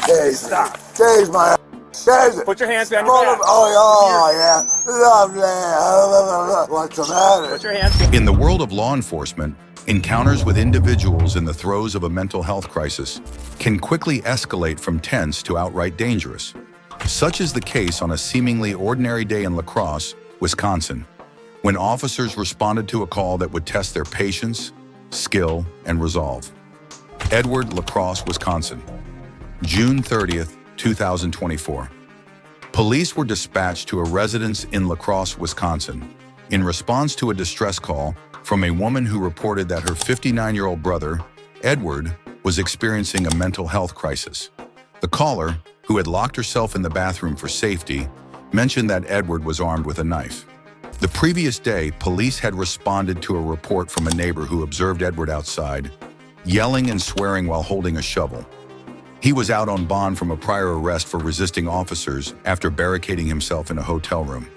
Taser. Stop. Tase my ass. Taser. Put your hands behind your back. Oh, yeah. Lovely. What's the matter? Put your hands behind. In the world of law enforcement, encounters with individuals in the throes of a mental health crisis can quickly escalate from tense to outright dangerous. Such is the case on a seemingly ordinary day in La Crosse, Wisconsin, when officers responded to a call that would test their patience, skill, and resolve. Edward, La Crosse, Wisconsin, June 30th, 2024. Police were dispatched to a residence in La Crosse, Wisconsin, in response to a distress call from a woman who reported that her 59-year-old brother, Edward, was experiencing a mental health crisis. The caller, who had locked herself in the bathroom for safety, mentioned that Edward was armed with a knife. The previous day, police had responded to a report from a neighbor who observed Edward outside, yelling and swearing while holding a shovel. He was out on bond from a prior arrest for resisting officers after barricading himself in a hotel room.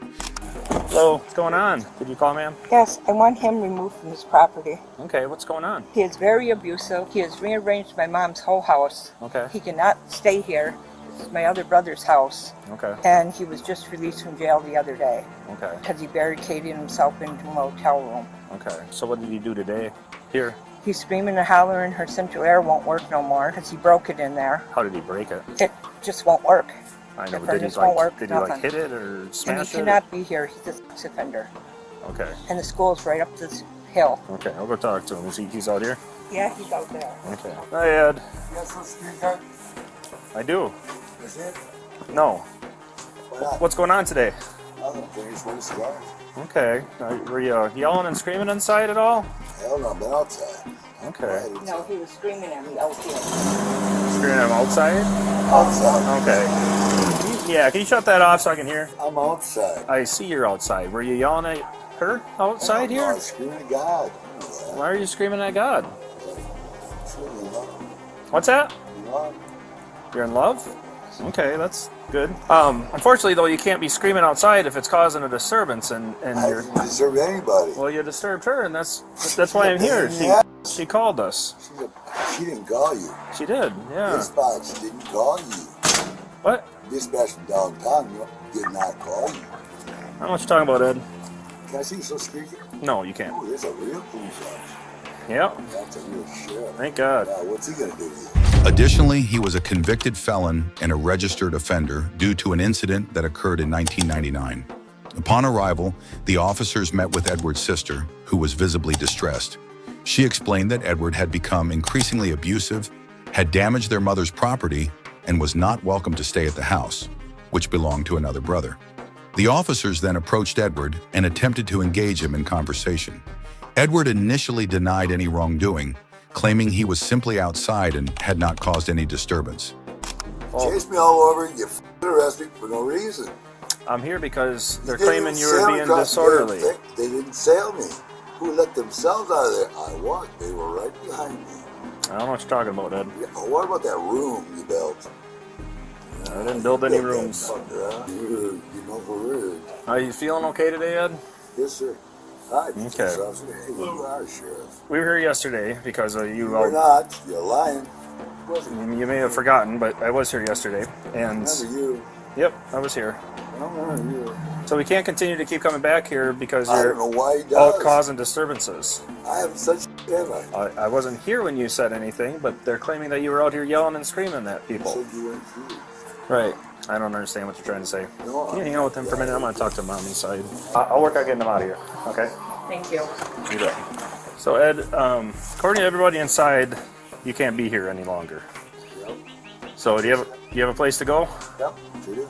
Hello, what's going on? Did you call, ma'am? Yes, I want him removed from his property. Okay, what's going on? He is very abusive. He has rearranged my mom's whole house. Okay. He cannot stay here. This is my other brother's house. Okay. And he was just released from jail the other day Okay. because he barricaded himself into a motel room. Okay. So what did he do today? Here? He's screaming and hollering. Her central air won't work no more because he broke it in there. How did he break it? It just won't work. I know, The but did he furnace won't work, did he like nothing. hit it or And smash he it? cannot be here. He's a sex offender. Okay. And the school's right up this hill. Okay, I'll go talk to him. He's out here? Yeah, he's out there. Okay. Hi, Ed. You got some street card? I do. That's it? No. Why not? What's going on today? I'm gonna finish one cigar. Okay. Were you yelling and screaming inside at all? Hell no, I've been outside. Okay. No, he was screaming at me out here. Screaming at him outside? Outside. Okay. Yeah, can you shut that off so I can hear? I'm outside. I see you're outside. Were you yelling at her outside Hell no, here? I'm screaming at God. You know that. Why are you screaming at God? Screaming at God. What's that? You know? You're in love? Okay, that's good. Unfortunately, though, you can't be screaming outside if it's causing a disturbance, and I you're. didn't disturb anybody. Well, you disturbed her, and that's why I'm here. She called us. She didn't call you. She did, yeah. Dispatch didn't call you. What? Dispatch from downtown did not call you. I don't know what you're talking about, Ed. Can I see you so squeaky? No, you can't. Oh, there's a real police officer. Yep. That's a real sheriff. Thank God. Now, what's he gonna do to you? Additionally, he was a convicted felon and a registered offender due to an incident that occurred in 1999. Upon arrival, the officers met with Edward's sister, who was visibly distressed. She explained that Edward had become increasingly abusive, had damaged their mother's property, and was not welcome to stay at the house, which belonged to another brother. The officers then approached Edward and attempted to engage him in conversation. Edward initially denied any wrongdoing, claiming he was simply outside and had not caused any disturbance. Chase me all over, you arrest me for no reason. I'm here because they're They didn't claiming you sail were being across the disorderly. damn thing. They didn't sail me. Who let themselves out of there? I walked. They were right behind me. I don't know what you're talking about, Ed. Yeah, what about that room you built? I didn't build any rooms. You know for rude. Are you feeling okay today, Ed? Yes, sir. Hi, Okay. officer. Hey, you are sheriff. We were here yesterday because you You're not. You're lying. Wasn't you may have forgotten, but I was here yesterday, and remember you. yep, I was here. I don't remember you. So we can't continue to keep coming back here because I you're don't know why he out does. causing disturbances. I haven't such have I? I wasn't here when you said anything, but they're claiming that you were out here yelling and screaming at I people. said you went through. Right. I don't understand what you're trying to say. No, Can you hang out with him for a minute? I'm going to talk to him on the side. I'll work on getting him out of here. Okay? Thank you. You bet. So, Ed, according to everybody inside, you can't be here any longer. Yep. So, do you have a place to go? Yep. Sure do.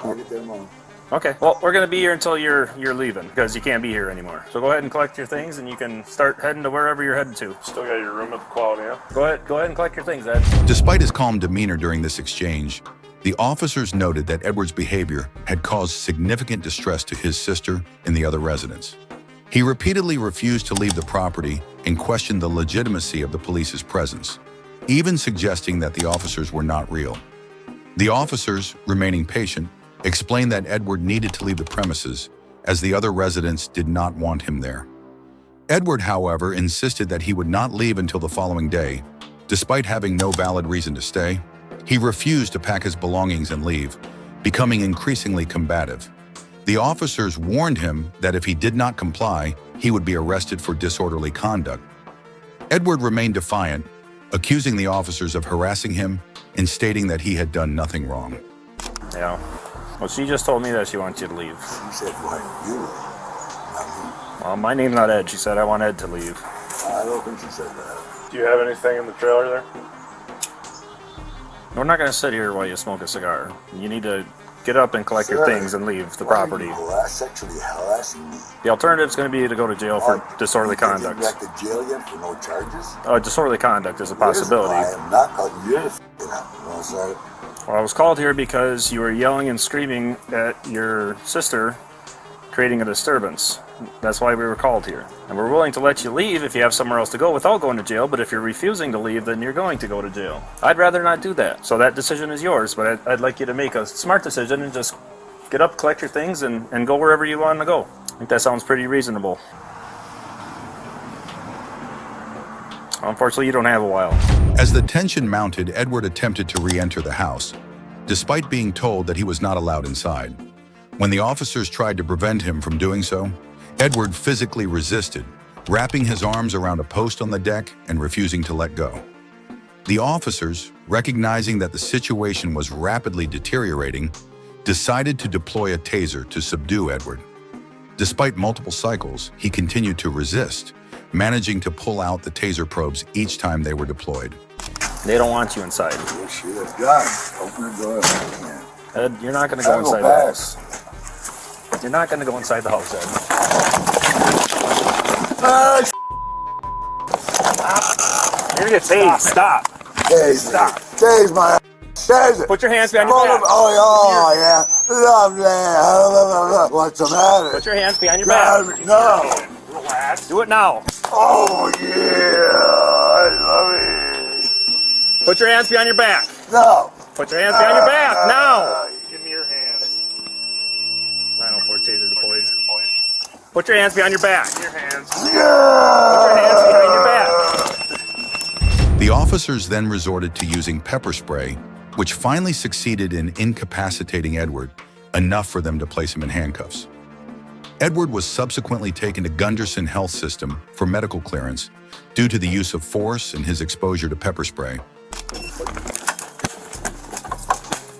I'll get there tomorrow. Okay. Well, we're going to be here until you're leaving because you can't be here anymore. So go ahead and collect your things, and you can start heading to wherever you're headed to. Still got your room at the Quality, yeah? Go ahead and collect your things, Ed. Despite his calm demeanor during this exchange, the officers noted that Edward's behavior had caused significant distress to his sister and the other residents. He repeatedly refused to leave the property and questioned the legitimacy of the police's presence, even suggesting that the officers were not real. The officers, remaining patient, explained that Edward needed to leave the premises as the other residents did not want him there. Edward, however, insisted that he would not leave until the following day, despite having no valid reason to stay, He refused to pack his belongings and leave, becoming increasingly combative. The officers warned him that if he did not comply, he would be arrested for disorderly conduct. Edward remained defiant, accusing the officers of harassing him and stating that he had done nothing wrong. Yeah. Well, she just told me that she wants you to leave. She said, why you leave? I Well, my name's not Ed. She said I want Ed to leave. I don't think she said that. Do you have anything in the trailer there? We're not going to sit here while you smoke a cigar. You need to get up and collect your Sir, things and leave the why property. are you sexually harassing me? The alternative is going to be to go to jail for disorderly You can't conduct. get back to jail again for no charges? Disorderly conduct is a possibility. I am not cutting you up. You know, sir. Well, I was called here because you were yelling and screaming at your sister, creating a disturbance. That's why we were called here. And we're willing to let you leave if you have somewhere else to go without going to jail, but if you're refusing to leave, then you're going to go to jail. I'd rather not do that. So that decision is yours, but I'd like you to make a smart decision and just get up, collect your things, and go wherever you want to go. I think that sounds pretty reasonable. Unfortunately, you don't have a while. As the tension mounted, Edward attempted to re-enter the house, despite being told that he was not allowed inside. When the officers tried to prevent him from doing so, Edward physically resisted, wrapping his arms around a post on the deck and refusing to let go. The officers, recognizing that the situation was rapidly deteriorating, decided to deploy a taser to subdue Edward. Despite multiple cycles, he continued to resist, managing to pull out the taser probes each time they were deployed. They don't want you inside. You should have done. Open the door if you can. Ed, you're not going to go inside the house. You're not going to go inside the house, Ed. You're going to get tased. Stop. Tase Stop. Tase my ass. Tase it. Put your hands behind your back. Oh, yeah. Lovely. What's the matter? Put your hands behind your back. No. Relax. Do it now. Oh, yeah. I love it. Put your hands behind your back. No. Put your hands behind your back. Now. Give me your hands. 904 taser deployed. Put your hands behind your back. Your hands. Put your hands behind your back. The officers then resorted to using pepper spray, which finally succeeded in incapacitating Edward, enough for them to place him in handcuffs. Edward was subsequently taken to Gunderson Health System for medical clearance due to the use of force and his exposure to pepper spray.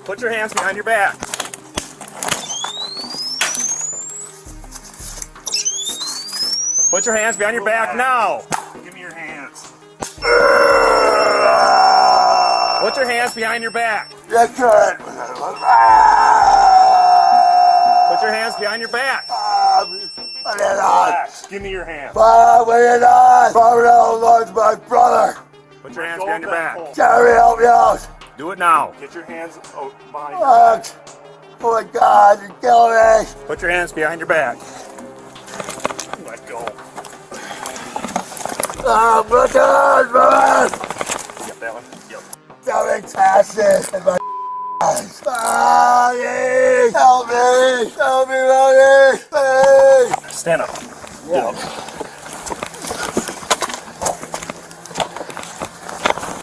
Put your hands behind your back. Put your hands behind your back now. Give me your hands. Put your hands behind your back. You could. Put your hands behind your back. Put it on. Relax. Give me your hands. Put it on. Probably Lord's my brother. Put your hands behind your back. Jerry, help me out. Do it now. Get your hands behind your Fuck. Oh my God, you're killing me. Put your hands behind your back. Let go. Oh, my God, man. You got that one? Yep. Fantastic. In my eyes. Mommy, help me. Help me, Mommy. Please. Stand up. Yeah.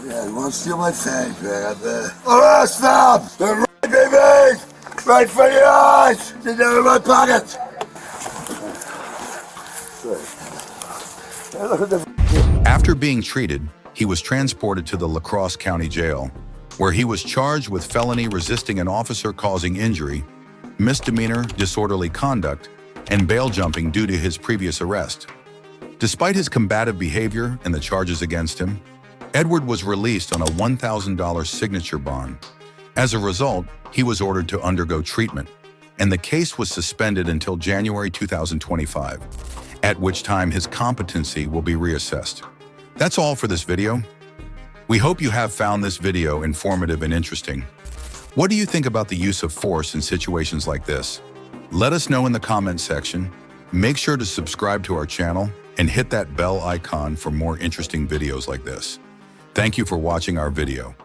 Yeah, you want to steal my things, man? Arrest them! They're right, baby! Right in front of your eyes! They're down in my pocket! Hey, look at the After being treated, he was transported to the La Crosse County Jail, where he was charged with felony resisting an officer causing injury, misdemeanor disorderly conduct, and bail jumping due to his previous arrest. Despite his combative behavior and the charges against him, Edward was released on a $1,000 signature bond. As a result, he was ordered to undergo treatment, and the case was suspended until January 2025, at which time his competency will be reassessed. That's all for this video. We hope you have found this video informative and interesting. What do you think about the use of force in situations like this? Let us know in the comment section. Make sure to subscribe to our channel and hit that bell icon for more interesting videos like this. Thank you for watching our video.